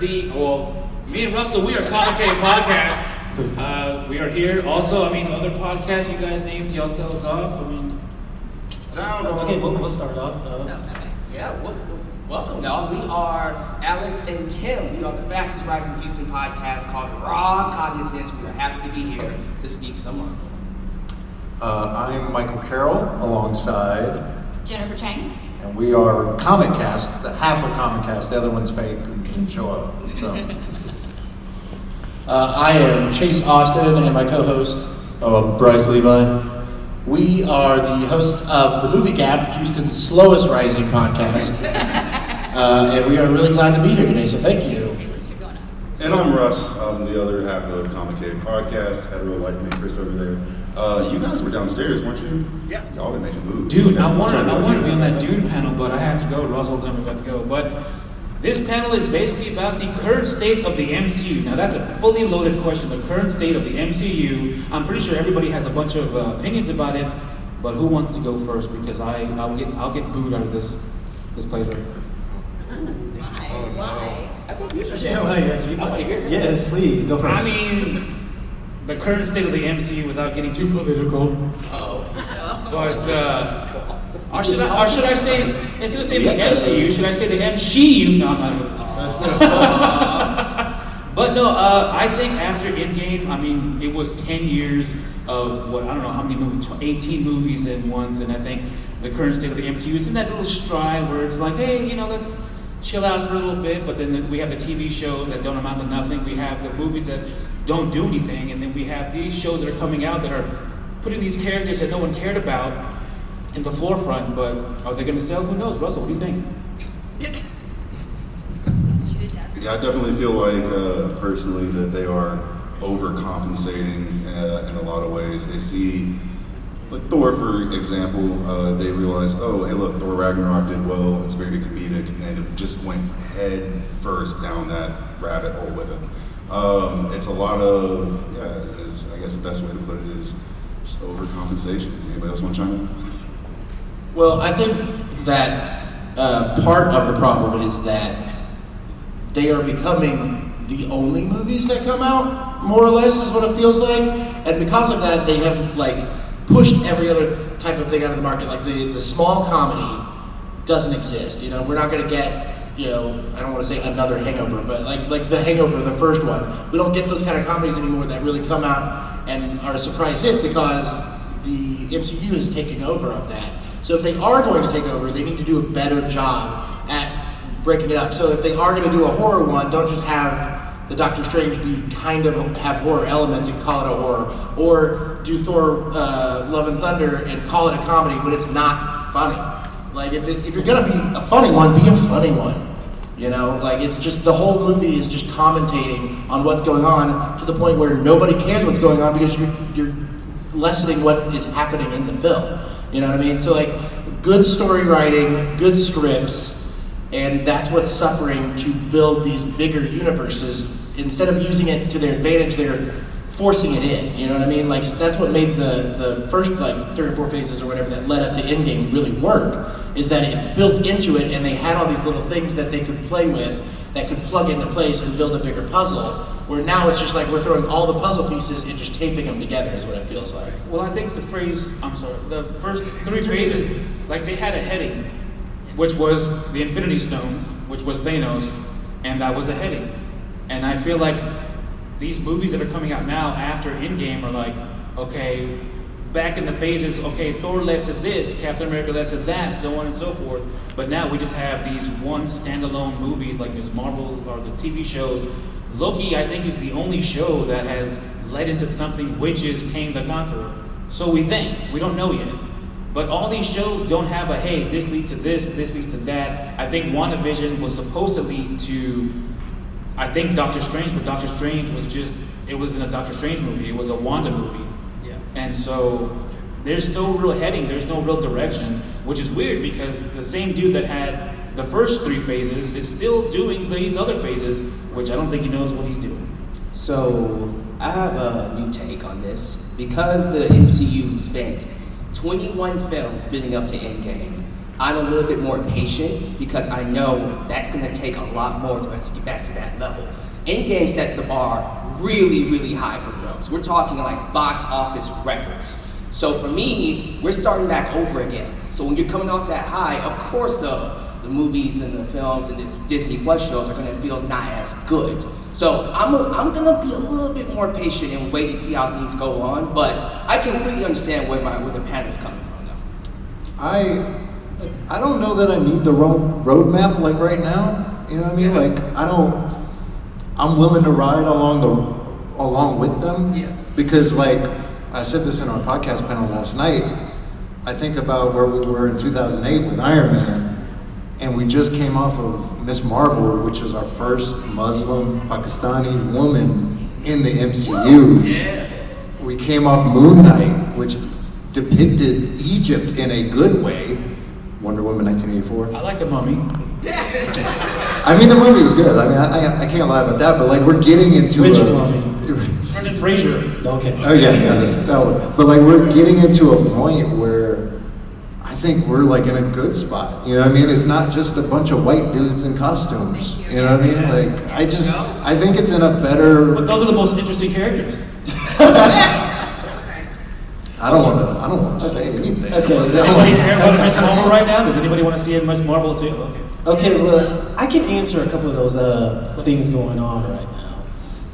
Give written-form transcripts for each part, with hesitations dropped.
me and Russell, we are Comicaplooza podcast. We are here. Also, other podcasts you guys named yourselves off. Okay, we'll start off. Welcome, y'all. We are Alex and Tim. We are the fastest rising Houston podcast called Raw Cognizance. We are happy to be here to speak some more. I'm Michael Carroll alongside Jennifer Chang. and we are Comicast, the half of Comicast, the other one's fake and didn't show up. So. I am Chase Austin and my co-host. I'm Bryce Levi. We are the hosts of the Movie Gap, Houston's slowest rising podcast. And we are really glad to be here today, so thank you. And I'm Russ. I'm the other half of the Comicaplooza podcast. Had a real life mate Chris over there. You guys were downstairs, weren't you? Yeah. Y'all been making moves. Dude, I wanted to be on that Dune panel, but I had to go. Russell told me I had to go. But this panel is basically about the current state of the MCU. Now that's a fully loaded question. The current state of the MCU. I'm pretty sure everybody has a bunch of opinions about it, but who wants to go first? Because I'll get booed out of this place right here. Why? I think you should. Yeah, I want to hear this. Yes, please, go first. The current state of the MCU without getting too political. But or should I say, instead of saying the MCU, should I say the MCU? No, I'm not gonna. But no, I think after Endgame, it was 10 years of I don't know how many movies, 18 movies at once, and I think the current state of the MCU is in that little stride where it's like, hey, let's chill out for a little bit, but then we have the TV shows that don't amount to nothing, we have the movies that don't do anything, and then we have these shows that are coming out that are putting these characters that no one cared about in the forefront, but are they going to sell? Who knows? Russell, what do you think? Yeah, I definitely feel like personally that they are overcompensating in a lot of ways. They see, like Thor, for example, they realize, oh, hey, look, Thor Ragnarok did well. It's very comedic, and it just went head first down that rabbit hole with it. It's a lot of, I guess the best way to put it is just overcompensation. Anybody else want to chime in? Well, I think that part of the problem is that they are becoming the only movies that come out, more or less, is what it feels like. And because of that, they have pushed every other type of thing out of the market. Like the small comedy doesn't exist. We're not going to get, I don't want to say another Hangover, but like the Hangover, the first one. We don't get those kind of comedies anymore that really come out and are a surprise hit because the MCU is taking over of that. So if they are going to take over, they need to do a better job at breaking it up. So if they are going to do a horror one, don't just have the Doctor Strange be kind of have horror elements and call it a horror, or do Thor Love and Thunder and call it a comedy when it's not funny. Like if you're going to be a funny one, be a funny one. It's just the whole movie is just commentating on what's going on to the point where nobody cares what's going on because you're lessening what is happening in the film. You know what I mean? So good story writing, good scripts, and that's what's suffering to build these bigger universes. Instead of using it to their advantage, they're forcing it in. You know what I mean? That's what made the first 3 or 4 phases or whatever that led up to Endgame really work, is that it built into it and they had all these little things that they could play with that could plug into place and build a bigger puzzle. Where now it's just we're throwing all the puzzle pieces and just taping them together is what it feels like. Well, I think the first 3 phases, they had a heading, which was the Infinity Stones, which was Thanos, and that was a heading. And I feel like these movies that are coming out now after Endgame are okay, back in the phases, okay, Thor led to this, Captain America led to that, so on and so forth. But now we just have these one standalone movies like Ms. Marvel or the TV shows. Loki, I think, is the only show that has led into something, which is Kang the Conqueror. So we think. We don't know yet. But all these shows don't have a, hey, this leads to this leads to that. I think WandaVision was supposed to lead to, I think, Doctor Strange, but Doctor Strange was it wasn't a Doctor Strange movie. It was a Wanda movie. Yeah. And so there's no real heading. There's no real direction, which is weird because the same dude that had the first 3 phases is still doing these other phases, which I don't think he knows what he's doing. So I have a new take on this. Because the MCU spent 21 films building up to Endgame, I'm a little bit more patient because I know that's going to take a lot more to us to get back to that level. Endgame set the bar really, really high for films. We're talking like box office records. So for me, we're starting back over again. So when you're coming off that high, of course the movies and the films and the Disney Plus shows are going to feel not as good. So I'm going to be a little bit more patient and wait and see how things go on. But I completely understand where the panel's coming from, though. I don't know that I need the roadmap like right now. You know what I mean? Like I'm willing to ride along with them. Yeah. Because like I said this in our podcast panel last night, I think about where we were in 2008 with Iron Man, and we just came off of Miss Marvel, which is our first Muslim Pakistani woman in the MCU. Yeah. We came off Moon Knight, which depicted Egypt in a good way. Wonder Woman 1984. I like The Mummy. I mean, the movie was good. I mean, I can't lie about that. But like, we're getting into Which Mummy? Brendan Fraser. Okay. Oh yeah, that one. But like, we're getting into a point where I think we're like in a good spot. You know what I mean? It's not just a bunch of white dudes in costumes. You know what I mean? Like, I think it's in a better. But those are the most interesting characters. I don't want to say anything. Okay. Does anybody care about Miss Marvel right now? Does anybody want to see a Miss Marvel too? Okay. Okay, well, I can answer a couple of those things going on right now.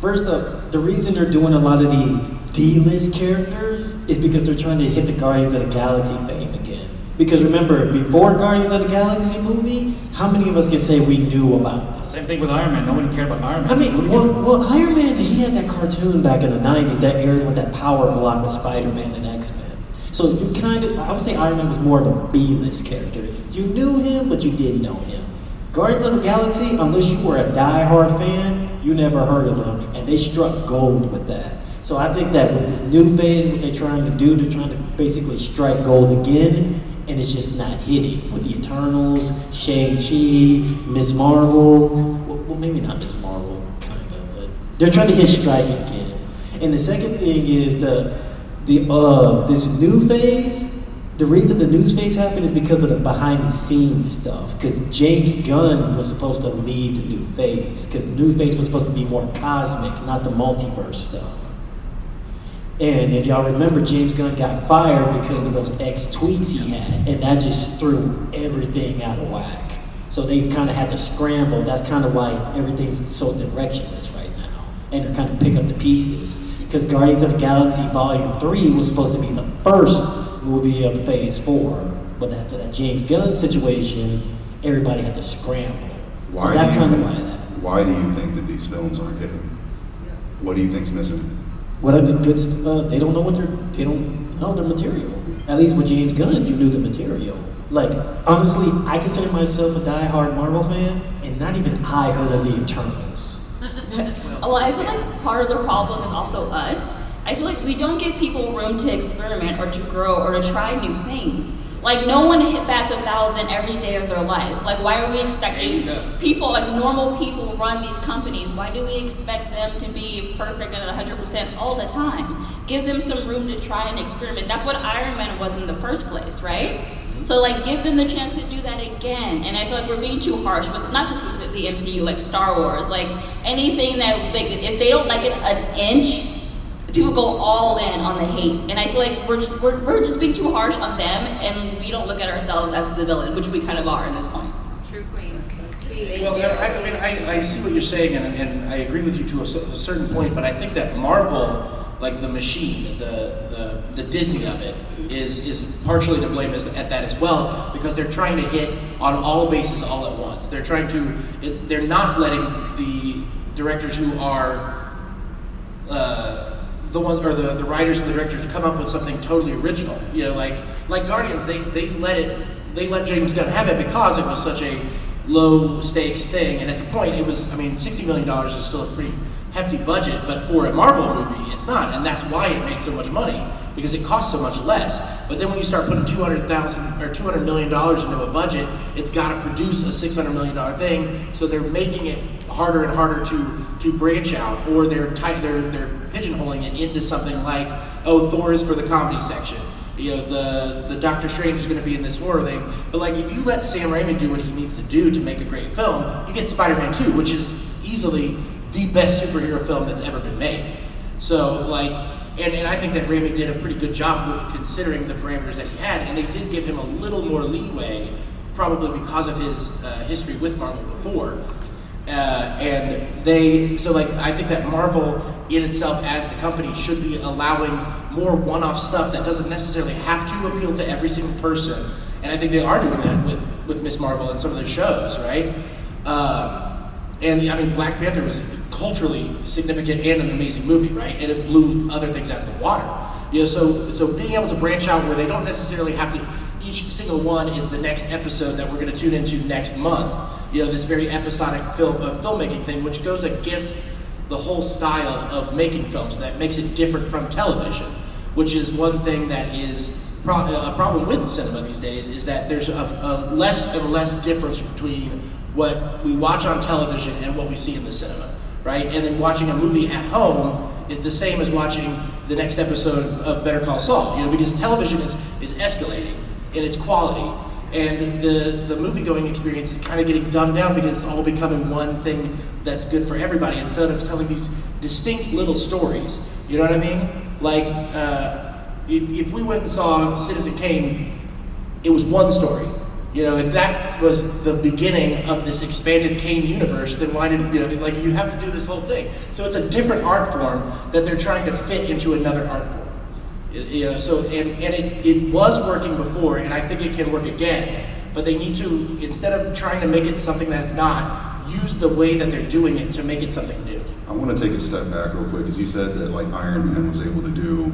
First up, the reason they're doing a lot of these D-list characters is because they're trying to hit the Guardians of the Galaxy fame again. Because remember, before Guardians of the Galaxy movie, how many of us can say we knew about this? Same thing with Iron Man. Nobody cared about Iron Man. I mean, well, Iron Man, he had that cartoon back in the 90s that aired with that power block with Spider-Man and X-Men. So you I would say Iron Man was more of a B-list character. You knew him, but you didn't know him. Guardians of the Galaxy, unless you were a die-hard fan, you never heard of them, and they struck gold with that. So I think that with this new phase, what they're trying to do, they're trying to basically strike gold again, and it's just not hitting. With the Eternals, Shang-Chi, Miss Marvel, well maybe not Miss Marvel, kind of, but they're trying to hit strike again. And the second thing is this new phase. The reason the news phase happened is because of the behind-the-scenes stuff. Because James Gunn was supposed to lead the new phase. Because the new phase was supposed to be more cosmic, not the multiverse stuff. And if y'all remember, James Gunn got fired because of those X tweets he had, and that just threw everything out of whack. So they kind of had to scramble. That's kind of why everything's so directionless right now, and they're kind of pick up the pieces. Because Guardians of the Galaxy Volume 3 was supposed to be the first movie of Phase 4, but after that James Gunn situation, everybody had to scramble. So that's kind of why that. Why do you think that these films aren't hitting? What do you think's missing? What are the good? They don't know they don't know the material. At least with James Gunn, you knew the material. Like honestly, I consider myself a diehard Marvel fan, and not even I heard of the Eternals. Well, I feel like part of the problem is also us. I feel like we don't give people room to experiment or to grow or to try new things. Like no one hit bats 1,000 every day of their life. Like why are we expecting people, like normal people run these companies? Why do we expect them to be perfect and 100% all the time? Give them some room to try and experiment. That's what Iron Man was in the first place, right? So like give them the chance to do that again. And I feel like we're being too harsh with not just with the MCU, like Star Wars, like anything that like if they don't like it an inch, people go all in on the hate. And I feel like we're just being too harsh on them, and we don't look at ourselves as the villain, which we kind of are in this point. True queen. Well, I see what you're saying, and I agree with you to a certain point, but I think that Marvel, like the machine, the Disney of it, is partially to blame at that as well, because they're trying to hit on all bases all at once. They're not letting the directors who are the ones, or the writers and the directors come up with something totally original. You know, like Guardians, they let James Gunn have it because it was such a low stakes thing, and at the point it was, $60 million is still a pretty hefty budget, but for a Marvel movie, it's not, and that's why it made so much money, because it costs so much less. But then when you start putting $200 million into a budget, it's got to produce a $600 million thing, so they're making it harder and harder to branch out, or they're pigeonholing it into something like, oh, Thor is for the comedy section, the Doctor Strange is going to be in this horror thing. But like, if you let Sam Raimi do what he needs to do to make a great film, you get Spider-Man 2, which is easily the best superhero film that's ever been made. So like, and I think that Raimi did a pretty good job with considering the parameters that he had, and they did give him a little more leeway, probably because of his history with Marvel before. I think that Marvel in itself as the company should be allowing more one-off stuff that doesn't necessarily have to appeal to every single person. And I think they are doing that with Ms. Marvel and some of their shows, right? And I mean, Black Panther was culturally significant and an amazing movie, right? And it blew other things out of the water. So being able to branch out where they don't necessarily have to, each single one is the next episode that we're going to tune into next month. This very episodic filmmaking thing, which goes against the whole style of making films, that makes it different from television, which is one thing that is a problem with cinema these days, is that there's a less and less difference between what we watch on television and what we see in the cinema, right? And then watching a movie at home is the same as watching the next episode of Better Call Saul, because television is escalating in its quality. And the movie-going experience is kind of getting dumbed down because it's all becoming one thing that's good for everybody instead of telling these distinct little stories. You know what I mean? Like, if we went and saw Citizen Kane, it was one story. If that was the beginning of this expanded Kane universe, then why didn't, you have to do this whole thing. So it's a different art form that they're trying to fit into another art form. It was working before, and I think it can work again, but they need to, instead of trying to make it something that it's not, use the way that they're doing it to make it something new. I want to take a step back real quick, because you said that like Iron Man was able to do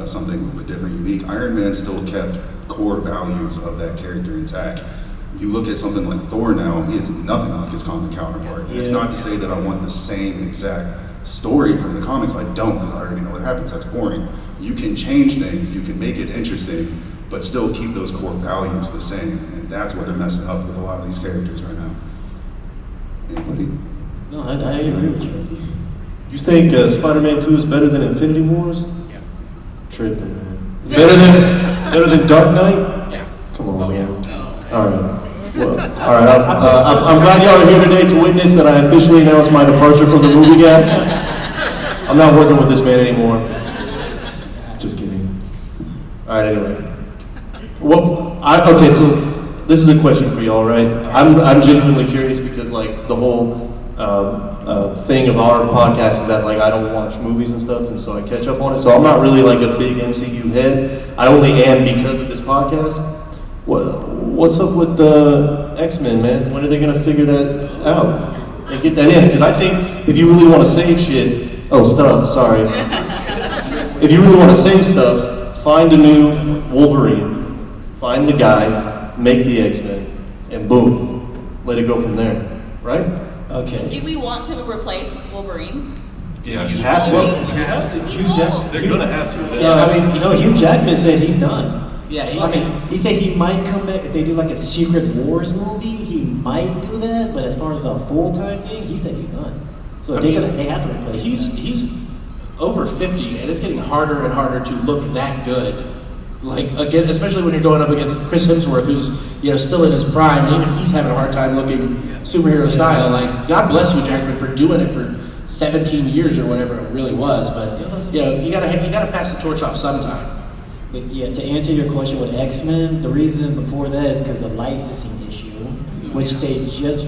something a little bit different, unique. Iron Man still kept core values of that character intact. You look at something like Thor now, he is nothing like his comic counterpart. And it's not to say that I want the same exact story from the comics. I don't, because I already know what happens. That's boring. You can change things, you can make it interesting, but still keep those core values the same. And that's what they're messing up with a lot of these characters right now. Anybody? No, I agree with you. You think Spider-Man 2 is better than Infinity Wars? Yeah. Tripping, man. Better than Dark Knight? Yeah. Come on, man. All right. Well, all right. I'm glad y'all are here today to witness that I officially announced my departure from the movie guy. I'm not working with this man anymore. Just kidding. All right. Anyway. Well, okay. So this is a question for y'all, right? I'm genuinely curious because like the whole thing of our podcast is that like I don't watch movies and stuff, and so I catch up on it. So I'm not really like a big MCU head. I only am because of this podcast. What's up with the X-Men, man? When are they gonna figure that out and get that in? Because I think if you really want to save sorry. If you really want to save stuff, find a new Wolverine, find the guy, make the X-Men, and boom, let it go from there, right? Okay. Do we want to replace Wolverine? Yeah, you have to. You have to. Hugh Jackman. They're gonna have to. Yeah, I mean, Hugh Jackman said he's done. Yeah, he said he might come back if they do like a Secret Wars movie. He might do that, but as far as a full-time thing, he said he's done. So they have to replace him. He's over 50, and it's getting harder and harder to look that good. Like again, especially when you're going up against Chris Hemsworth, who's still in his prime, and even he's having a hard time looking superhero style. Like, God bless you, Jackman, for doing it for 17 years or whatever it really was. But you gotta pass the torch off sometime. But yeah, to answer your question with X-Men, the reason before that is because of licensing issue, which they just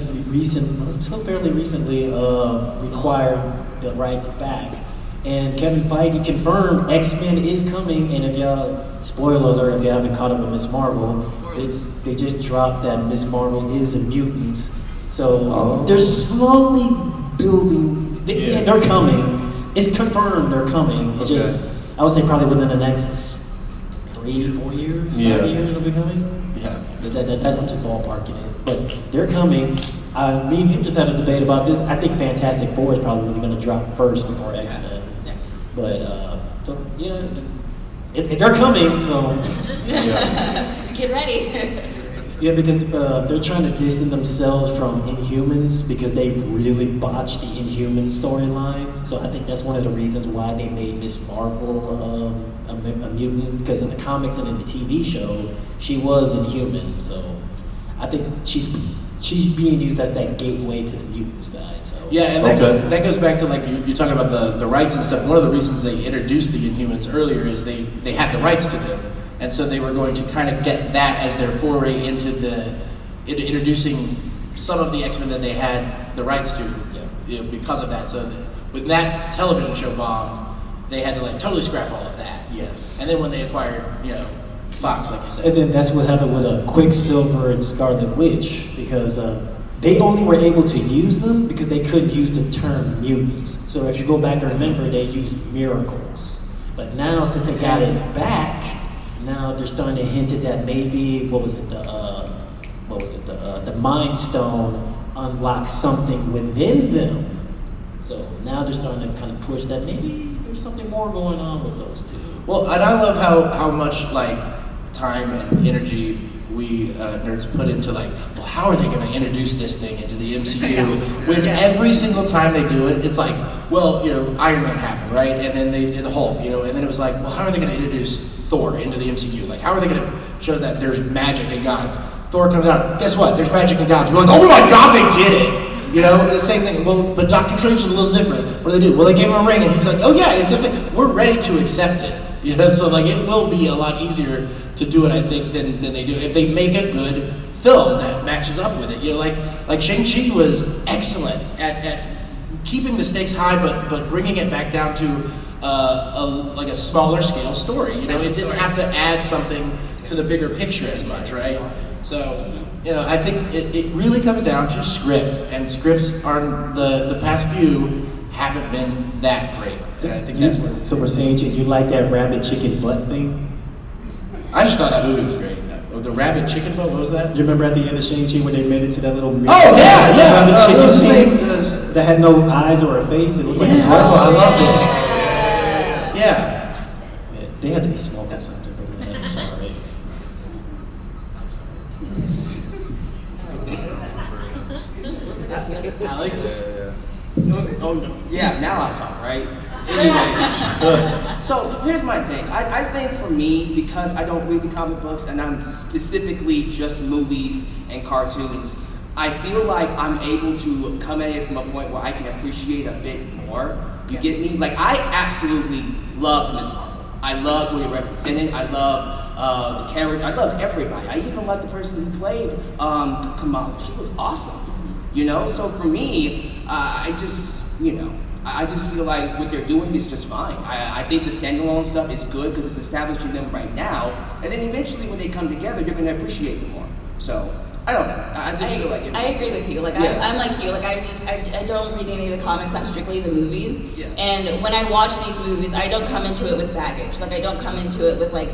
fairly recently required the rights back. And Kevin Feige confirmed X-Men is coming, and if y'all, spoiler alert, if you haven't caught up with Ms. Marvel, they just dropped that Ms. Marvel is a mutant. So they're slowly building, they're coming. It's confirmed they're coming. It's just, I would say probably within the next 3-4 years, 5 years they'll be coming. Yeah. That's a ballpark in it. But they're coming. Me and him just had a debate about this. I think Fantastic Four is probably going to drop first before X-Men. Yeah. But, they're coming, so. Get ready. Yeah, because they're trying to distance themselves from Inhumans because they really botched the Inhumans storyline. So I think that's one of the reasons why they made Miss Marvel a mutant, because in the comics and in the TV show, she was Inhuman. So I think she's being used as that gateway to the mutant side. So. Yeah, and that goes back to like you're talking about the rights and stuff. One of the reasons they introduced the Inhumans earlier is they had the rights to them. And so they were going to kind of get that as their foray into introducing some of the X-Men that they had the rights to, because of that. So when that television show bombed, they had to like totally scrap all of that. Yes. And then when they acquired, Fox, like you said. And then that's what happened with Quicksilver and Scarlet Witch, because they only were able to use them because they couldn't use the term mutants. So if you go back and remember, they used miracles. But now since they got it back, now they're starting to hint at that maybe the Mind Stone unlocks something within them. So now they're starting to kind of push that maybe there's something more going on with those two. Well, and I love how much like time and energy we nerds put into like, well, how are they going to introduce this thing into the MCU? When every single time they do it, it's like, well, Iron Man happened, right? And then they did the Hulk, and then it was like, well, how are they going to introduce Thor into the MCU? Like, how are they going to show that there's magic and gods? Thor comes out, guess what? There's magic and gods. We're like, oh my God, they did it! The same thing. Well, but Doctor Strange is a little different. What do they do? Well, they gave him a ring, and he's like, oh yeah, it's a thing. We're ready to accept it. So like, it will be a lot easier to do it, I think, than they do if they make a good film that matches up with it. Like Shang-Chi was excellent at keeping the stakes high, but bringing it back down to a smaller scale story. It didn't have to add something to the bigger picture as much, right? So, I think it really comes down to script, and scripts are the past few haven't been that great. And I think that's where. So we're saying you like that rabbit chicken butt thing? I just thought that movie was great. The rabbit chicken butt, what was that? Do you remember at the end of Shang-Chi when they made it to that little mirror? Oh yeah. Rabbit chicken What was his thing name? that had no eyes or a face. It looked like a Oh, I loved it. Yeah. Yeah, they had to be smoking something. I'm sorry. Alex? Oh, yeah, now I'll talk, right? Anyways, so here's my thing. I think for me, because I don't read the comic books and I'm specifically just movies and cartoons, I feel like I'm able to come at it from a point where I can appreciate a bit more. You get me? Like, I absolutely loved Miss Marvel. I loved what it represented. I loved the character. I loved everybody. I even loved the person who played Kamala. She was awesome. So for me, I just feel like what they're doing is just fine. I think the standalone stuff is good because it's establishing them right now, and then eventually when they come together, you're going to appreciate them more. So I don't know. I just feel like I agree with you. Like I'm like you. Like I don't read any of the comics. I'm strictly the movies. Yeah. And when I watch these movies, I don't come into it with baggage. Like I don't come into it with like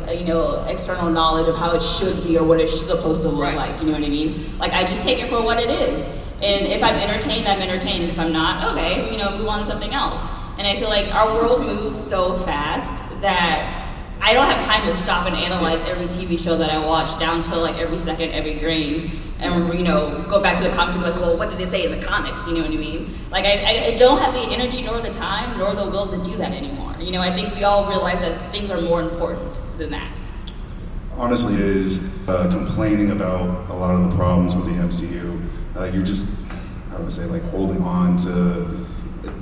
external knowledge of how it should be or what it's supposed to look like. You know what I mean? Like I just take it for what it is. And if I'm entertained, I'm entertained. And if I'm not, okay, move on to something else. And I feel like our world moves so fast that I don't have time to stop and analyze every TV show that I watch down to like every second, every grain, and go back to the comics and be like, well, what did they say in the comics? You know what I mean? Like I don't have the energy nor the time nor the will to do that anymore. I think we all realize that things are more important than that. Honestly, it is complaining about a lot of the problems with the MCU. You're just, how do I say, like holding on to.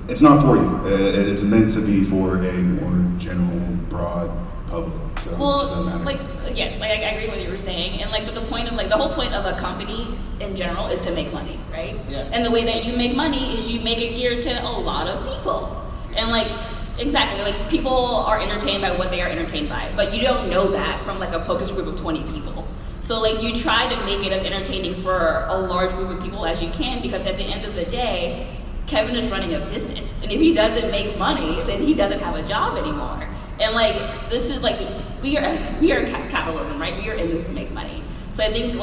It's not for you. It's meant to be for a more general, broad public. So it doesn't matter. Yes, I agree with what you were saying, and but the point of the whole point of a company in general is to make money, right? Yeah. And the way that you make money is you make it geared to a lot of people, and exactly, people are entertained by what they are entertained by, but you don't know that from a focus group of 20 people. So you try to make it as entertaining for a large group of people as you can, because at the end of the day, Kevin is running a business, and if he doesn't make money, then he doesn't have a job anymore. And this is we are capitalism, right? We are in this to make money. So I think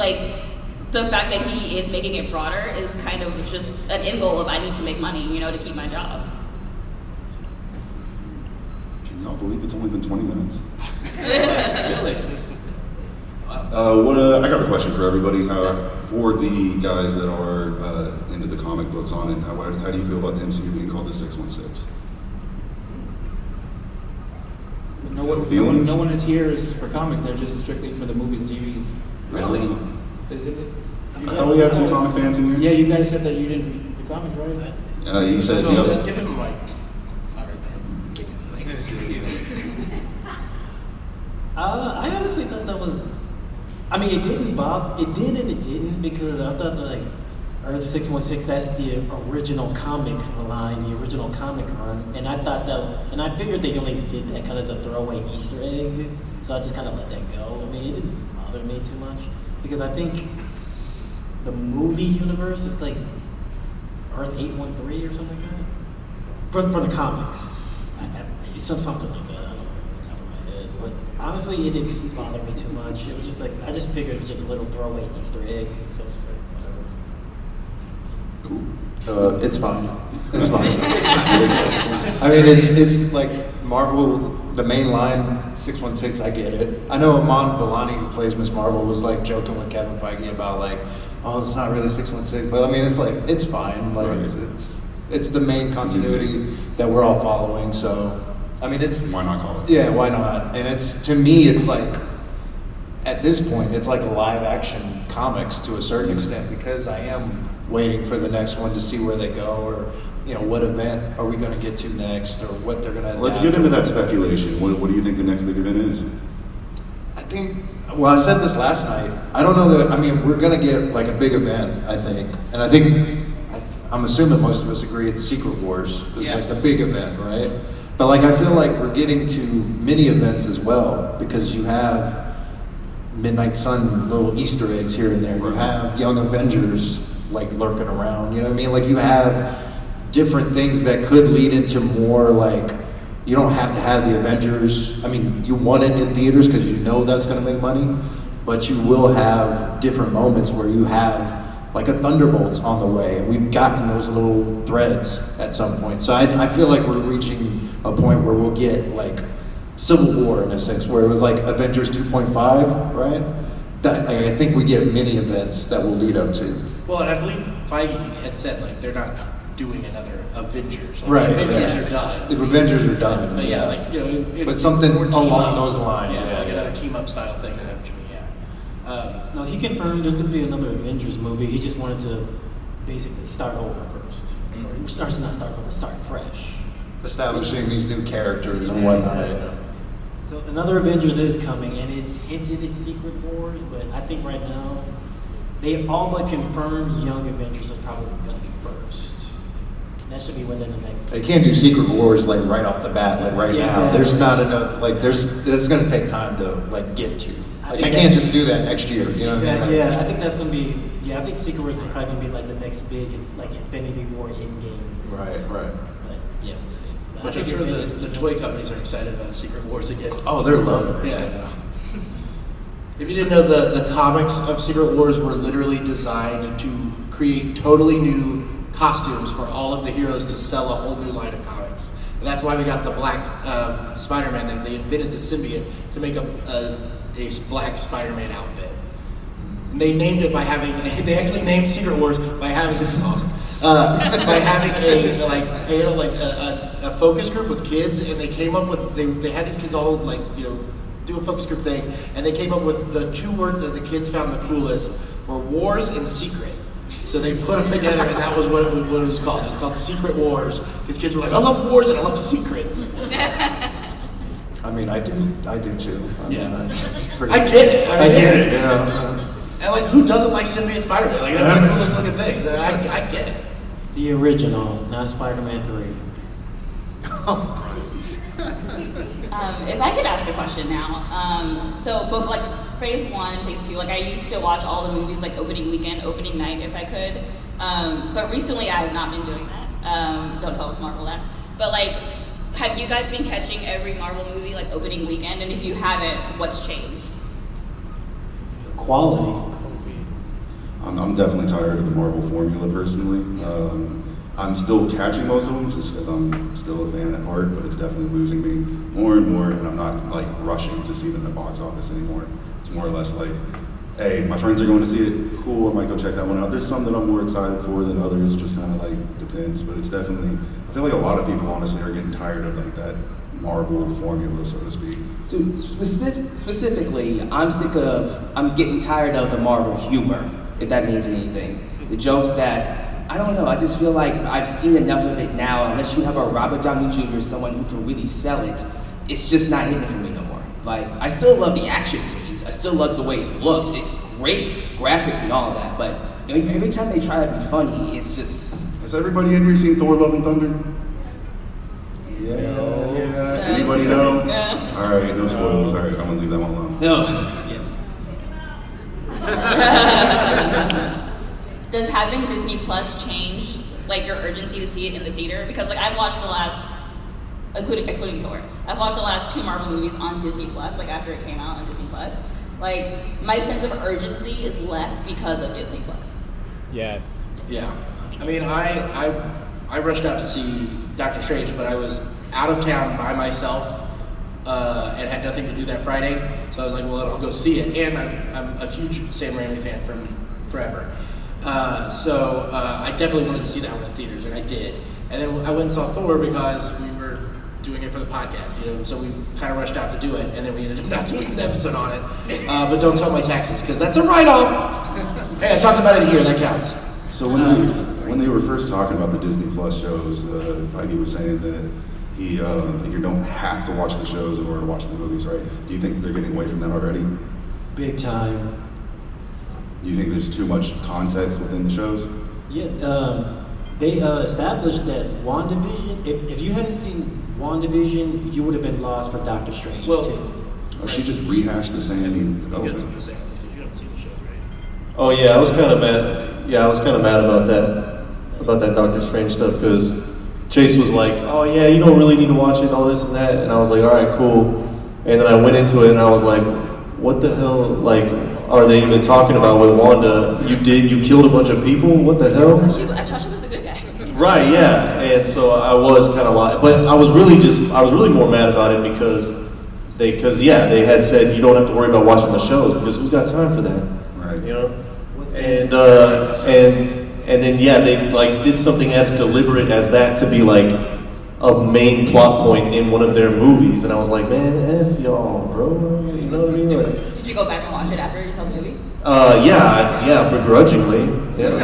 the fact that he is making it broader is kind of just an end goal of I need to make money, to keep my job. Can y'all believe it's only been 20 minutes? Really? I got a question for everybody. For the guys that are into the comic books on it, how do you feel about the MCU being called the 616? No one is here is for comics. They're just strictly for the movies and TVs. Really? Is it? I thought we had some comic fans in here. Yeah, you guys said that you didn't read the comics, right? He said So, the other. give him a mic. I honestly thought that was. I mean, it didn't bother. It did and it didn't because I thought that, like Earth 616. That's the original comics line, the original comic run, and I thought that, and I figured they only did that kind of as a throwaway Easter egg, so I just kind of let that go. I mean, it didn't bother me too much because I think the movie universe is like Earth 813 or something like that from the comics. Something like that. I don't know off the top of my head, but honestly, it didn't bother me too much. It was just like I just figured it was just a little throwaway Easter egg, so it was just like whatever. It's fine. It's fine. I mean, it's like Marvel, the main line, 616, I get it. I know Amon Vellani, who plays Miss Marvel, was like joking with Kevin Feige about like, oh, it's not really 616, but I mean, it's like, it's fine. Like, Right. it's the main continuity that we're all following, so, I mean, it's... Why not call it? Yeah, why not? And it's, to me, it's like, at this point, it's like live action comics to a certain extent because I am waiting for the next one to see where they go or, you know, what event are we going to get to next or what they're going to Let's get into that speculation. What do you think the next big event is? I think, well, I said this last night. I don't know that, I mean, we're going to get like a big event, I think. And I think, I'm assuming most of us agree it's Secret Wars is like the big event, right? But like, I feel like we're getting to mini events as well because you have Midnight Sun little Easter eggs here and there. You have Young Avengers like lurking around, you know what I mean? Like you have different things that could lead into more like, you don't have to have the Avengers. I mean, you want it in theaters because you know that's going to make money, but you will have different moments where you have like a Thunderbolts on the way, and we've gotten those little threads at some point. So I feel like we're reaching a point where we'll get like Civil War in a sense, where it was like Avengers 2.5, right? That, like, I think we get mini events that will lead up to. Well, and I believe Feige had said like they're not doing another Avengers. Like, Right. Avengers are done. The Avengers are done. But yeah, like, you know, But something more team along up. those lines, Yeah, yeah, like yeah. another team up style thing. I know what you mean, yeah. No, he confirmed there's going to be another Avengers movie. He just wanted to basically start over first. Or start fresh. Establishing these new characters and whatnot. Exactly. So another Avengers is coming, and it's hinted at Secret Wars, but I think right now they all but confirmed Young Avengers is probably going to be first. That should be within the next. They can't do Secret Wars like right off the bat, like right Yeah, now. exactly. There's not enough. Like that's going to take time to like get to. Like I can't just do that next year. You know what I mean? Exactly. Like, Yeah, I think that's going to be. Yeah, I think Secret Wars is probably going to be like the next big like Infinity War Endgame. Right. Right. But yeah, we'll see. But I Which I'm think sure Infinity- the toy companies are excited about Secret Wars again. Oh, they're loving it. Yeah. If you didn't know, the comics of Secret Wars were literally designed to create totally new costumes for all of the heroes to sell a whole new line of comics. And that's why we got the black Spider-Man. That they invented the symbiote to make a black Spider-Man outfit. And they named it by having, they actually named Secret Wars by having, this is awesome, by having a like panel, like a focus group with kids, and they came up with, they had these kids all like, you know, do a focus group thing, and they came up with the two words that the kids found the coolest were wars and secret. So they put them together, and that was what it was called. It was called Secret Wars, because kids were like, I love wars and I love secrets. I mean, I do too. I mean, Yeah. it's pretty, I get it. I get it. You know. And like, who doesn't like symbiote Spider-Man? Like, that's the coolest looking things. I get it. The original, not Spider-Man 3. If I could ask a question now, so both like phase 1 and phase 2, like I used to watch all the movies like opening weekend, opening night if I could, but recently I have not been doing that. Don't tell Marvel that. But like, have you guys been catching every Marvel movie like opening weekend? And if you haven't, what's changed? Quality. I'm definitely tired of the Marvel formula personally. I'm still catching most of them just because I'm still a fan at heart, but it's definitely losing me more and more, and I'm not like rushing to see them at box office anymore. It's more or less like, hey, my friends are going to see it, cool, I might go check that one out. There's some that I'm more excited for than others, it just kind of like depends, but it's definitely, I feel like a lot of people honestly are getting tired of like that Marvel formula, so to speak. Dude, specifically, I'm getting tired of the Marvel humor, if that means anything. The jokes that, I don't know, I just feel like I've seen enough of it now. Unless you have a Robert Downey Jr., someone who can really sell it, it's just not hitting for me no more. Like, I still love the action scenes. I still love the way it looks. It's great graphics and all of that, but every time they try to be funny, it's just... Has everybody in here seen Thor: Love and Thunder? Yeah. Anybody know? Yeah. All right, no spoilers. All right, I'm gonna leave that one alone. No. Does having Disney Plus change like your urgency to see it in the theater? Because like I've watched the last, excluding Thor, I've watched the last 2 Marvel movies on Disney Plus, like after it came out on Disney Plus. Like my sense of urgency is less because of Disney Plus. Yes. Yeah. I mean, I rushed out to see Doctor Strange, but I was out of town by myself and had nothing to do that Friday. So I was like, well, I'll go see it. And I'm a huge Sam Raimi fan from forever. So I definitely wanted to see that one in theaters, and I did. And then I went and saw Thor because we were doing it for the podcast, you know, and so we kind of rushed out to do it, and then we ended up not doing an episode on it. But don't tell my taxes, because that's a write-off. Hey, I talked about it here, that counts. So when they were first talking about the Disney Plus shows, Feige was saying that he like you don't have to watch the shows in order to watch the movies, right? Do you think they're getting away from that already? Big time. Do you think there's too much context within the shows? Yeah, they established that WandaVision, if you hadn't seen WandaVision, you would have been lost for Doctor Strange, too. Or she just rehashed the same development? You haven't seen the show, right? Oh yeah, I was kind of mad. Yeah, I was kind of mad about that Doctor Strange stuff, because Chase was like, "Oh yeah, you don't really need to watch it, all this and that," and I was like, "All right, cool." And then I went into it and I was like, "What the hell? Like, are they even talking about with Wanda? You killed a bunch of people? What the hell?" I thought she was the good guy. Right, yeah. And so I was kind of like, but I was really more mad about it because they had said you don't have to worry about watching the shows, because who's got time for that? Right. You know? And then they like did something as deliberate as that to be like a main plot point in one of their movies, and I was like, man, F y'all, bro. You know what I mean? Like, Did you go back and watch it after you saw the movie? Yeah, begrudgingly. Yeah.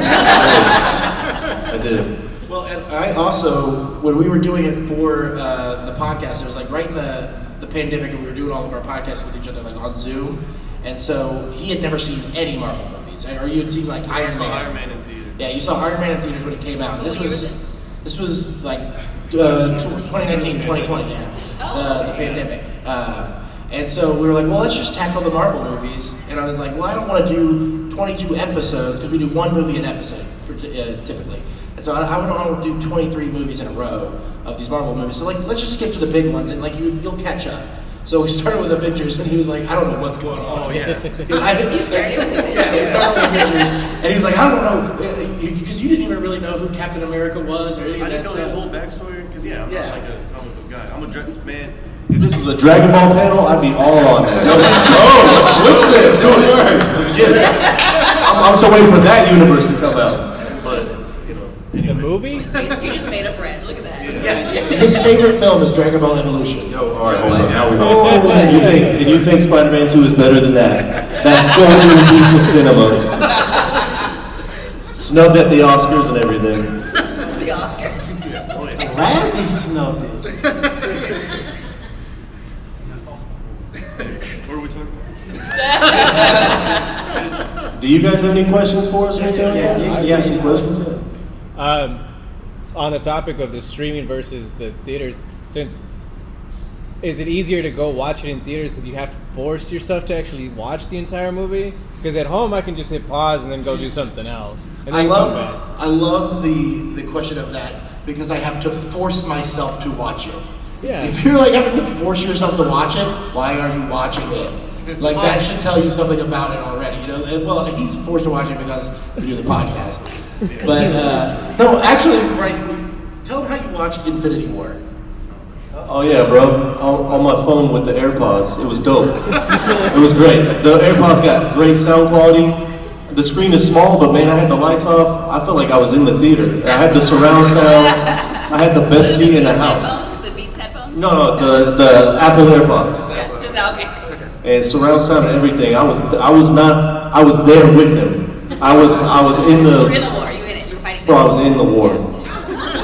I did. Well, and I also, when we were doing it for the podcast, it was like right in the pandemic, and we were doing all of our podcasts with each other like on Zoom, and so he had never seen any Marvel movies, or you had seen like Iron Man. Iron Man in theaters. Yeah, you saw Iron Man in theaters when it came out. What year was this? This was like 2019, 2020, yeah, the pandemic. And so we were like, well, let's just tackle the Marvel movies. And I was like, well, I don't want to do 22 episodes, because we do 1 movie an episode typically. And so I don't want to do 23 movies in a row of these Marvel movies. So like, let's just skip to the big ones, and like you'll catch up. So we started with Avengers, and he was like, I don't know what's going on. Oh yeah. You started with Avengers. Yeah, we started with Avengers, and he was like, I don't know, because you didn't even really know who Captain America was or anything. I didn't know his whole backstory, because I'm not like a comic book guy. I'm a man. If this was a Dragon Ball panel, I'd be all on this. I'm like, let's switch this. Do it. All right, let's get it. I'm still waiting for that universe to come out. But, The movie? You just made a friend. Look at that. Yeah, his favorite film is Dragon Ball Evolution. Yo, all right, hold on. Now we and you think Spider-Man 2 is better than that? That golden piece of cinema. Snubbed at the Oscars and everything. The Oscars. Razzie snubbed it. What are we talking about? Do you guys have any questions for us or anything like that? Yeah, I yeah, take some yeah. questions. On the topic of the streaming versus the theaters, is it easier to go watch it in theaters because you have to force yourself to actually watch the entire movie? Because at home I can just hit pause and then go do something else. And I then come back. love the question of that, because I have to force myself to watch it. Yeah. If you're like having to force yourself to watch it, why are you watching it? Like that should tell you something about it already, you know. And, well, he's forced to watch it because we do the podcast. But no, actually, Bryce, tell them how you watched Infinity War. Oh yeah, bro. On my phone with the AirPods. It was dope. It was great. The AirPods got great sound quality. The screen is small, but man, I had the lights off. I felt like I was in the theater. I had the surround sound. I had the best seat in the house. Headphones? The Beats headphones? No, the Apple AirPods. Yeah, just okay. And surround sound and everything. I was there with them. I was in You were in the the war. You in it. You were fighting. bro, I was in the war.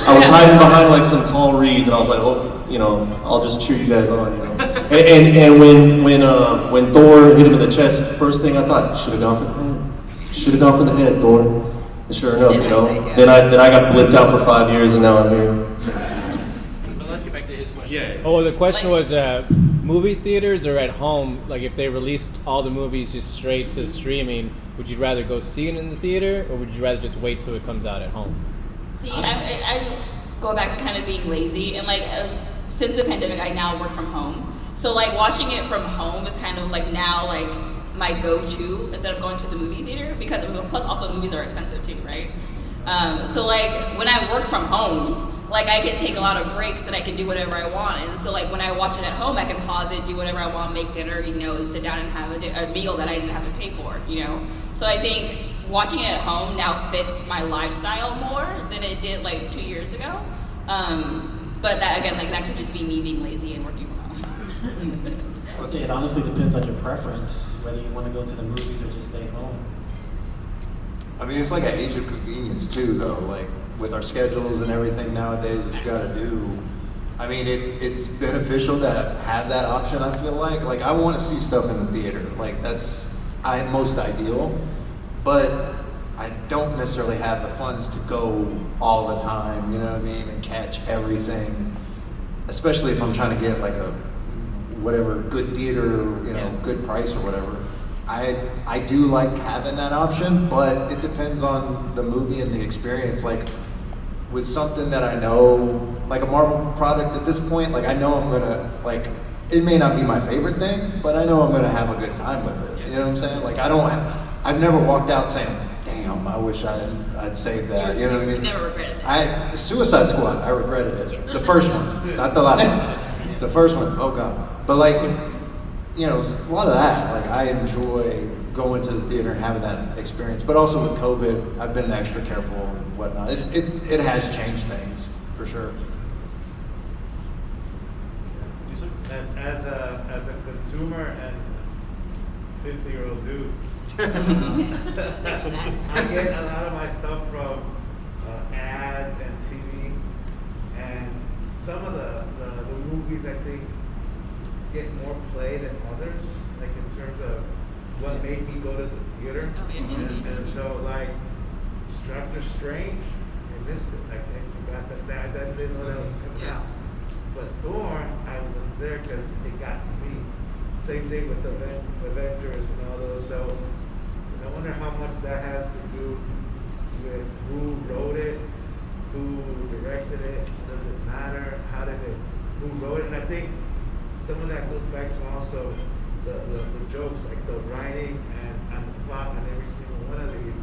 I was hiding behind like some tall reeds, and I was like, oh, you know, I'll just cheer you guys on, you know. And when Thor hit him in the chest, first thing I thought, should have gone for the head. Should have gone for the head, Thor. And sure enough, you know, then I got blipped out for 5 years, and now I'm here. So. But let's get back to his question. Yeah. Oh, the question was movie theaters or at home? Like if they released all the movies just straight to streaming, would you rather go see it in the theater or would you rather just wait till it comes out at home? See, I go back to kind of being lazy, and like since the pandemic, I now work from home. So like watching it from home is kind of like now like my go-to instead of going to the movie theater, because plus also movies are expensive too, right? So like when I work from home, like I can take a lot of breaks and I can do whatever I want. And so like when I watch it at home, I can pause it, do whatever I want, make dinner, you know, and sit down and have a meal that I didn't have to pay for, you know? So I think watching it at home now fits my lifestyle more than it did like 2 years ago. But that again, like that could just be me being lazy and working from home. I'd say it honestly depends on your preference, whether you want to go to the movies or just stay home. I mean, it's like an age of convenience too, though. Like with our schedules and everything nowadays that you got to do. I mean, it's beneficial to have that option. I feel like I want to see stuff in the theater. Like that's most ideal, but I don't necessarily have the funds to go all the time. You know what I mean? And catch everything, especially if I'm trying to get like a whatever good theater, you know, good price or whatever. I do like having that option, but it depends on the movie and the experience. Like with something that I know, like a Marvel product at this point, like I know I'm gonna like. It may not be my favorite thing, but I know I'm gonna have a good time with it. You know what I'm saying? Like I've never walked out saying, "Damn, I wish I'd saved that." You know what I mean? Never regretted that. Suicide Squad, I regretted it. Yes. The first one, not the last one. The first one, oh god. But like, you know, a lot of that. Like I enjoy going to the theater and having that experience. But also with COVID, I've been extra careful and whatnot. It has changed things for sure. And as a consumer and 50-year-old dude, Thanks for that. I get a lot of my stuff from ads and TV, and some of the movies I think get more play than others, like in terms of what made me go to the theater. Oh, yeah. And so like Doctor Strange, I missed it. Like I forgot that didn't know that was coming out. But Thor, I was there because it got to me. Same thing with the Avengers and all those. So I wonder how much that has to do with who wrote it, who directed it. Does it matter? Who wrote it? And I think some of that goes back to also the jokes, like the writing and the plot on every single one of these.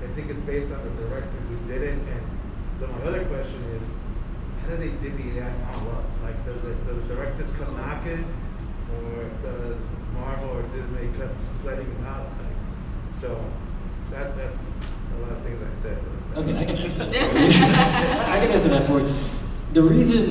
I think it's based on the director who did it. And so my other question is, how do they divvy that all up? Like, does the directors come knocking, or does Marvel or Disney cut splitting them out? Like, so that's a lot of things I said. Okay, I can answer that for you. I can answer that for you. The reason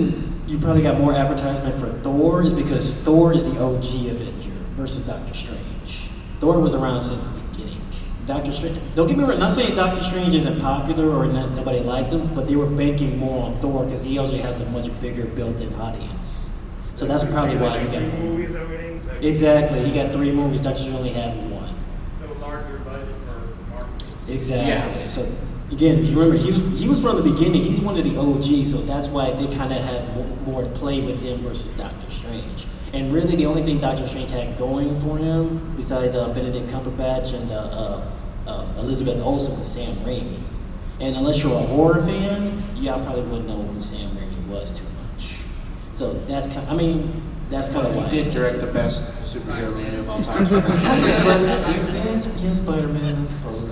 you probably got more advertisement for Thor is because Thor is the OG Avenger versus Doctor Strange. Thor was around since the beginning. Doctor Strange, don't get me wrong, not saying Doctor Strange isn't popular or nobody liked him, but they were banking more on Thor because he also has a much bigger built-in audience. So that's probably why he got three movies already? Like, exactly, he got 3 movies, Doctor Strange only had 1. so larger budget for marketing. Exactly. Yeah. So again, you remember he was from the beginning. He's one of the OGs, so that's why they kind of had more to play with him versus Doctor Strange. And really, the only thing Doctor Strange had going for him, besides Benedict Cumberbatch and Elizabeth Olsen, was Sam Raimi. And unless you're a horror fan, you probably wouldn't know who Sam Raimi was too much. So that's kind. I mean, that's kind of why. He did direct the best superhero movie of all time. Yeah, Spider-Man, I suppose.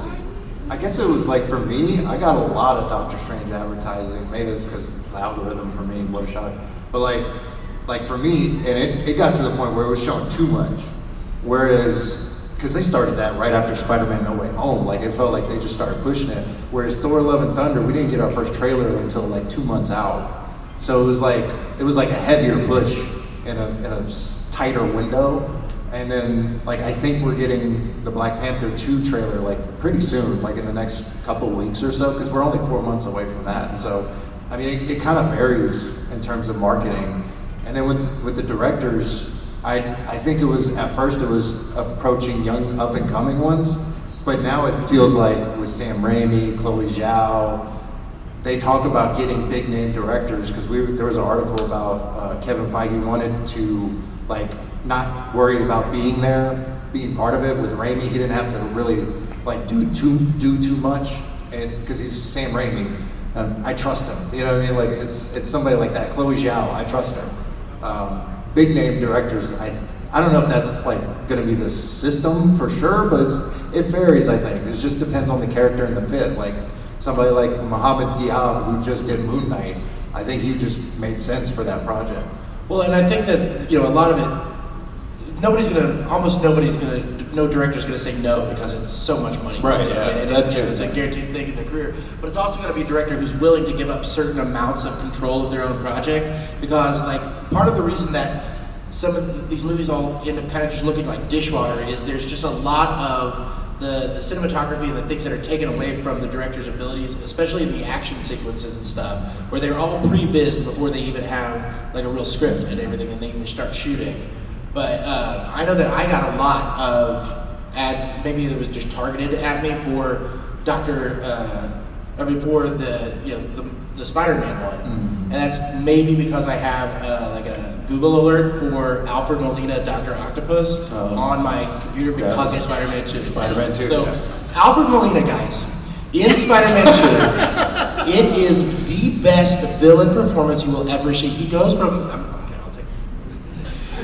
I guess it was like for me, I got a lot of Doctor Strange advertising. Maybe it's because the algorithm for me, what a shock. But like for me, and it got to the point where it was showing too much. Whereas, because they started that right after Spider-Man No Way Home, like it felt like they just started pushing it. Whereas Thor: Love and Thunder, we didn't get our first trailer until like 2 months out. So it was like a heavier push in a tighter window. And then, like, I think we're getting the Black Panther 2 trailer, like, pretty soon, like, in the next couple weeks or so, because we're only 4 months away from that. So, I mean, it kind of varies in terms of marketing. And then with the directors, I think it was, at first, it was approaching young, up-and-coming ones, but now it feels like with Sam Raimi, Chloe Zhao, they talk about getting big-name directors, because there was an article about Kevin Feige wanted to, like, not worry about being there, being part of it. With Raimi, he didn't have to really like do too much, and because he's Sam Raimi, I trust him. You know what I mean? Like it's somebody like that. Chloe Zhao, I trust her. Big name directors, I don't know if that's like going to be the system for sure, but it varies. I think it just depends on the character and the fit. Like somebody like Mohamed Diab, who just did Moon Knight, I think he just made sense for that project. Well, and I think that, a lot of it, no director's gonna say no because it's so much money. Right, yeah, and it's a guaranteed thing in their career. But it's also gotta be a director who's willing to give up certain amounts of control of their own project, because like part of the reason that some of these movies all end up kind of just looking like dishwater is there's just a lot of the cinematography and the things that are taken away from the director's abilities, especially in the action sequences and stuff, where they're all pre-vised before they even have like a real script and everything, and they even start shooting. But I know that I got a lot of ads, maybe that was just targeted at me for for the Spider-Man one. And that's maybe because I have like a Google alert for Alfred Molina, Dr. Octopus on my computer because of Spider-Man 2. Spider-Man 2. So Alfred Molina, guys, in Spider-Man 2, it is the best villain performance you will ever see. He goes from...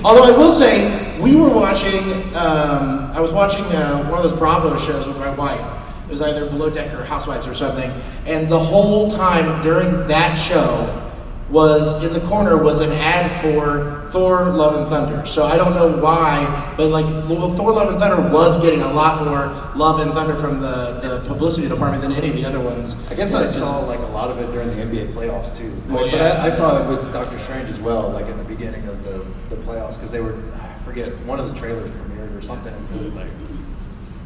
Although I will say, we were watching, I was watching one of those Bravo shows with my wife. It was either Below Deck or Housewives or something. And the whole time during that show was, in the corner was an ad for Thor: Love and Thunder. So I don't know why, but like Thor: Love and Thunder was getting a lot more love and thunder from the publicity department than any of the other ones. I guess I saw like a lot of it during the NBA playoffs too. Well, But I saw it with Doctor Strange as well, like at the beginning of the playoffs, because they were, I forget, one of the trailers premiered or something. It was like,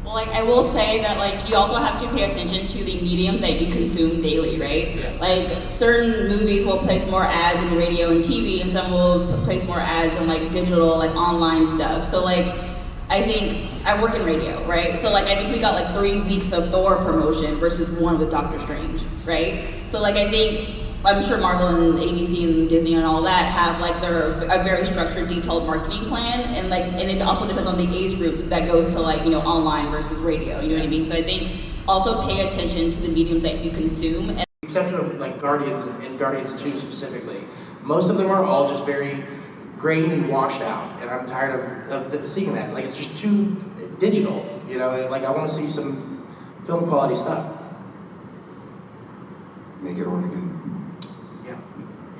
Well, like, I will say that, like, you also have to pay attention to the mediums that you consume daily, right? Yeah. Like, certain movies will place more ads in radio and TV, and some will place more ads in, like, digital, like, online stuff. So, like, I think, I work in radio, right? So, like, I think we got, like, 3 weeks of Thor promotion versus 1 with Doctor Strange, right? So, like, I think, I'm sure Marvel and ABC and Disney and all that have like a very structured, detailed marketing plan, and like, and it also depends on the age group that goes to, like, online versus radio. You know what I mean? So I think also pay attention to the mediums that you consume. And the exception of like Guardians and Guardians 2 specifically, most of them are all just very grained and washed out, and I'm tired of seeing that. Like, it's just too digital. Like, I want to see some film quality stuff. Make it organic.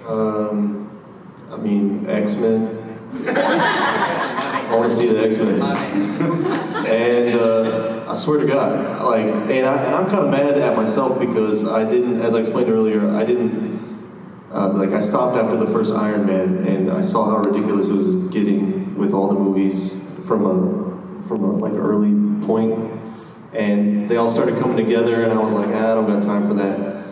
I mean, X-Men. I want to see the X-Men. And I swear to God, like, and I'm kind of mad at myself because I didn't, as I explained earlier, I stopped after the first Iron Man, and I saw how ridiculous it was getting with all the movies from a like early point, and they all started coming together, and I was like, I don't got time for that.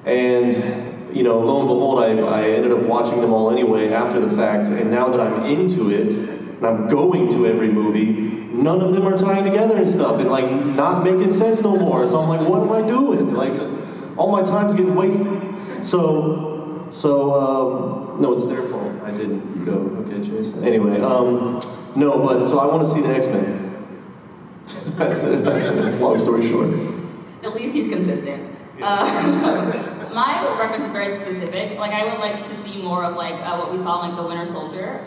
And lo and behold, I ended up watching them all anyway after the fact, and now that I'm into it, and I'm going to every movie, none of them are tying together and stuff, and like not making sense no more. So I'm like, what am I doing? Like, all my time's getting wasted. So no, it's their fault. I didn't go. Okay, Jason. Anyway, no, but so I want to see the X-Men. That's it. Long story short. at least he's consistent. My reference is very specific. Like, I would like to see more of like what we saw in like the Winter Soldier,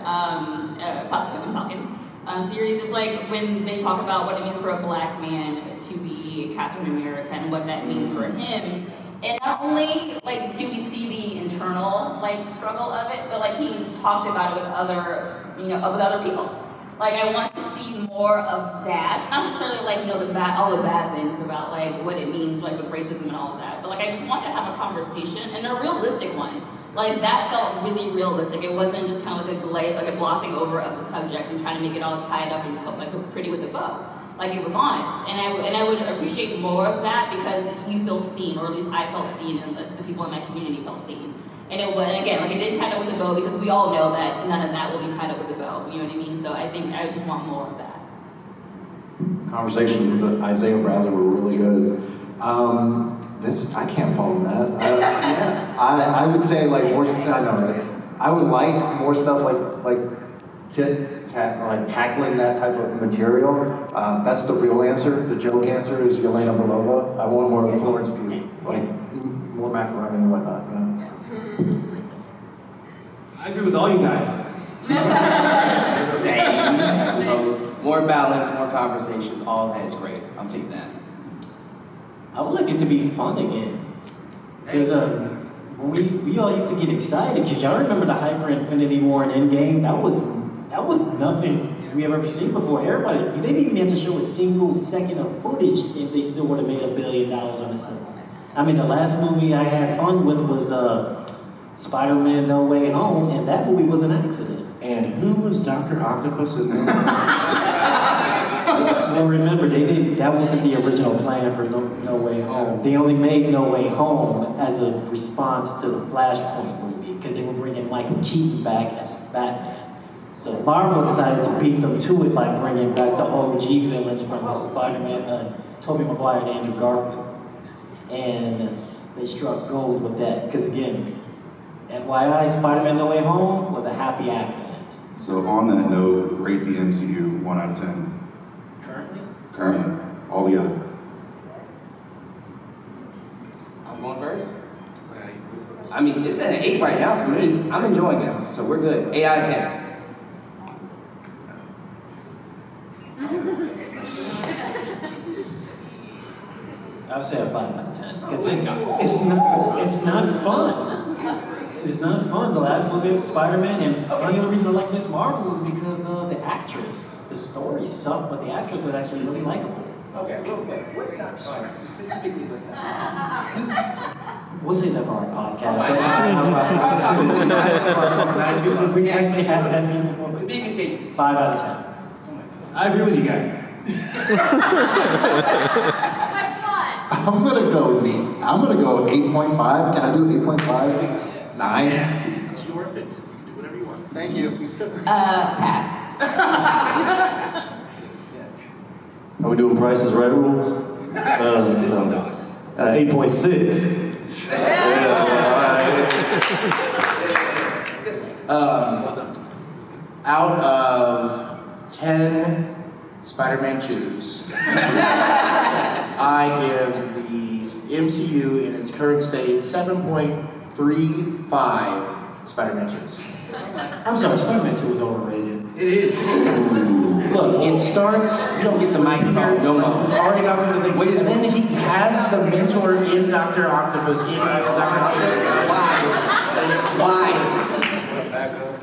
Falcon series. Is like when they talk about what it means for a black man to be be Captain America and what that means for him. And not only like do we see the internal like struggle of it, but like he talked about it with other, with other people. Like I want to see more of that, not necessarily like all the bad things about like what it means like with racism and all of that, but like I just want to have a conversation and a realistic one. Like that felt really realistic. It wasn't just kind of like a glossing over of the subject and trying to make it all tied up and like pretty with a bow. Like it was honest, and I would appreciate more of that because you feel seen, or at least I felt seen, and the people in my community felt seen. And it was, again, like it didn't tie up with a bow because we all know that none of that will be tied up with a bow. You know what I mean? So I think I just want more of that. Conversations with Isaiah Bradley were really good. I can't follow that. I would say like more. I know, right? I would like more stuff like tackling that type of material. That's the real answer. The joke answer is Yelena Belova. I want more Florence Pugh, like more macaroni and whatnot. I agree with all you guys. Same, I suppose. More balance, more conversations, all that is great. I'll take that. I would like it to be fun again. Because when we all used to get excited, because y'all remember the hype for Infinity War and Endgame? That was nothing we have ever seen before. Everybody, they didn't even have to show a single second of footage if they still would have made $1 billion on the set. I mean, the last movie I had fun with was Spider-Man No Way Home, and that movie was an accident. And who was Dr. Octopus in that? Well, remember, that wasn't the original plan for No Way Home. They only made No Way Home as a response to the Flashpoint movie, because they were bringing Michael Keaton back as Batman. So Marvel decided to beat them to it by bringing back the OG villains from Spider-Man, Tobey Maguire and Andrew Garfield. And they struck gold with that, because again, FYI, Spider-Man No Way Home was a happy accident. So on that note, rate the MCU 1 out of 10. Currently, all together. I'm going first. I mean, it's at an 8 right now for me. I'm enjoying it, so we're good. 8 out of 10. I would say a 5 out of 10. Because it's not fun. It's not fun. The last movie was Spider-Man, and the only reason I like Miss Marvel is because the actress. The story sucked, but the actress was actually really likable. Okay, real quick. What's not fun? Specifically, what's not fun? We'll say that for our podcast. Oh We actually had that meeting before. To be continued. 5 out of 10. I agree with you guys. I'm gonna go 8.5. Can I do 8.5? 9. Yes. It's your opinion. You can do whatever you want. Thank you. Pass. Are we doing Price is Right rules? 8.6. Out of 10 Spider-Man 2s, I give the MCU in its current state 7.35 Spider-Man 2s. I'm sorry, Spider-Man 2 is overrated. It is. Look, it starts. You don't get the microphone. No, no. You've already got rid of the thing. And then he has the mentor in Dr. Octopus. Why?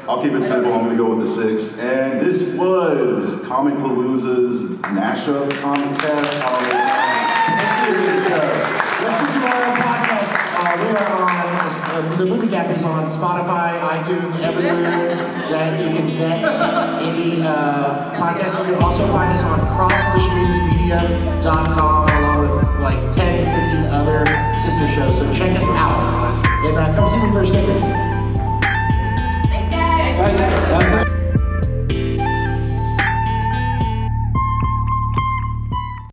I'll keep it simple. I'm going to go with the 6. And this was Comicpalooza's mashup Comicast. Thank you. Listen to our podcast. We are on, the Movie Gap is on Spotify, iTunes, everywhere that you can get any podcast. You can also find us on crosstheshreamsmedia.com along with like 10 to 15 other sister shows. So check us out. And come see me for a sticker. Thanks, guys.